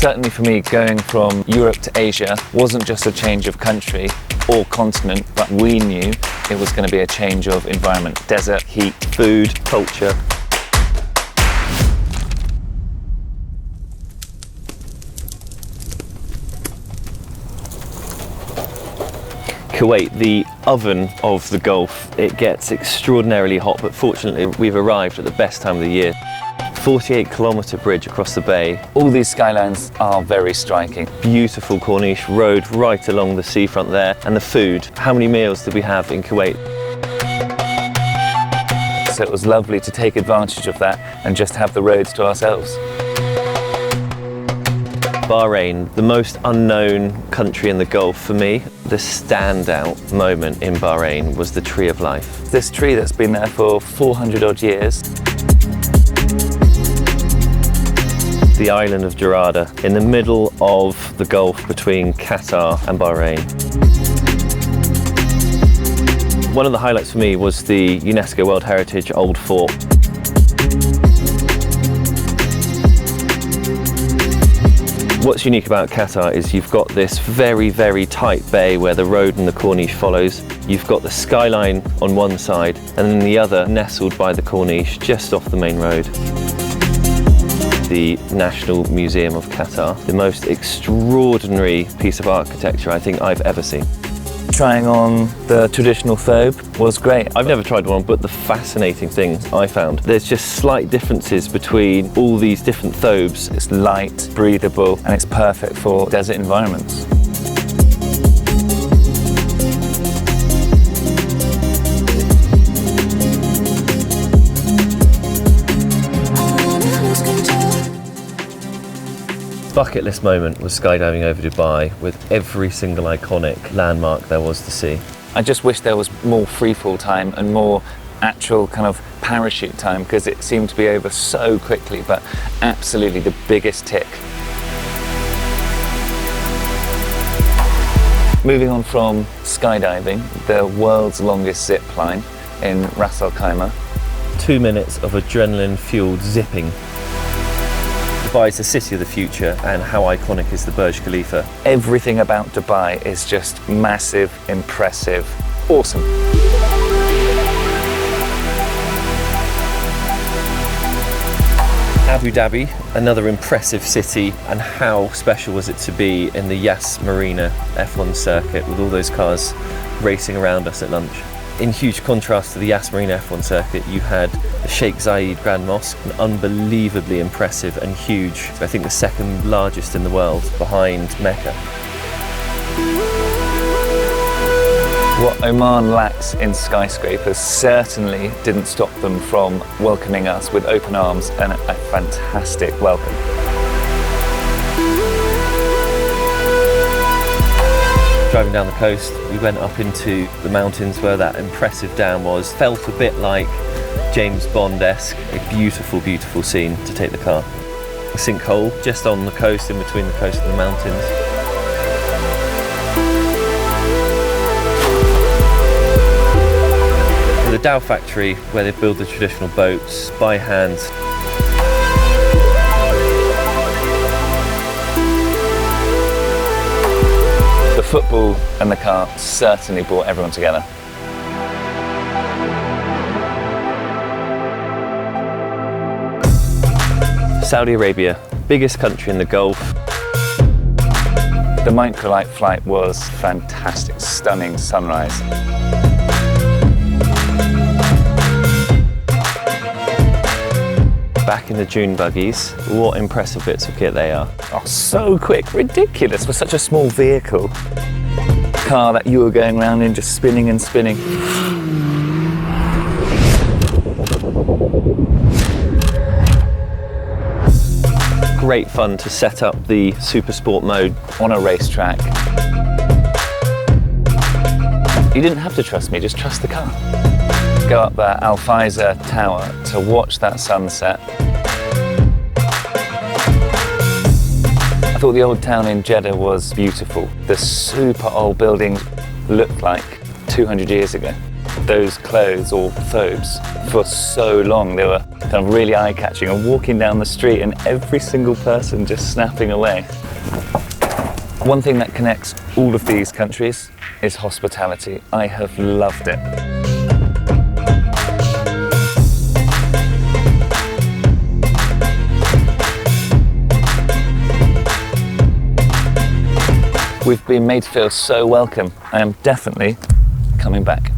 Certainly for me, going from Europe to Asia wasn't just a change of country or continent, but we knew it was going to be a change of environment. Desert, heat, food, culture. Kuwait, the oven of the Gulf. It gets extraordinarily hot, but fortunately we've arrived at the best time of the year. 48-kilometre bridge across the bay. All these skylines are very striking. Beautiful Corniche road right along the seafront there. And the food. How many meals did we have in Kuwait? So it was lovely to take advantage of that and just have the roads to ourselves. Bahrain, the most unknown country in the Gulf for me. The standout moment in Bahrain was the Tree of Life. This tree that's been there for 400 odd years. The island of Jarada, in the middle of the Gulf between Qatar and Bahrain. One of the highlights for me was the UNESCO World Heritage Old Fort. What's unique about Qatar is you've got this very, very tight bay where the road and the Corniche follows. You've got the skyline on one side and then the other nestled by the Corniche just off the main road. The National Museum of Qatar, the most extraordinary piece of architecture I think I've ever seen. Trying on the traditional thobe was great. I've never tried one, but the fascinating thing I found, there's just slight differences between all these different thobes. It's light, breathable, and it's perfect for desert environments. Bucket list moment was skydiving over Dubai with every single iconic landmark there was to see. I just wish there was more freefall time and more actual kind of parachute time because it seemed to be over so quickly, but absolutely the biggest tick. Moving on from skydiving, the world's longest zip line in Ras Al Khaimah. 2 minutes of adrenaline-fueled zipping. Dubai is the city of the future, and how iconic is the Burj Khalifa? Everything about Dubai is just massive, impressive, awesome. Abu Dhabi, another impressive city, and how special was it to be in the Yas Marina F1 circuit with all those cars racing around us at lunch. In huge contrast to the Yas Marina F1 circuit, you had the Sheikh Zayed Grand Mosque, an unbelievably impressive and huge, I think the second largest in the world, behind Mecca. What Oman lacks in skyscrapers certainly didn't stop them from welcoming us with open arms and a fantastic welcome. Driving down the coast, we went up into the mountains where that impressive dam was. Felt a bit like James Bond-esque, a beautiful, beautiful scene to take the car. A sinkhole just on the coast, in between the coast and the mountains. The Dow factory, where they build the traditional boats by hand. The football and the car certainly brought everyone together. Saudi Arabia, biggest country in the Gulf. The microlight flight was fantastic, stunning sunrise. Back in the dune buggies, what impressive bits of kit they are. Oh, so quick, ridiculous for such a small vehicle. Car that you were going around in, just spinning and spinning. Great fun to set up the super sport mode on a racetrack. You didn't have to trust me, just trust the car. Go up the Al Faiza Tower to watch that sunset. I thought the old town in Jeddah was beautiful. The super old buildings looked like 200 years ago. those clothes or thobes for so long. They were kind of really eye-catching, and walking down the street and every single person just snapping away. One thing that connects all of these countries is hospitality. I have loved it. We've been made to feel so welcome. I am definitely coming back.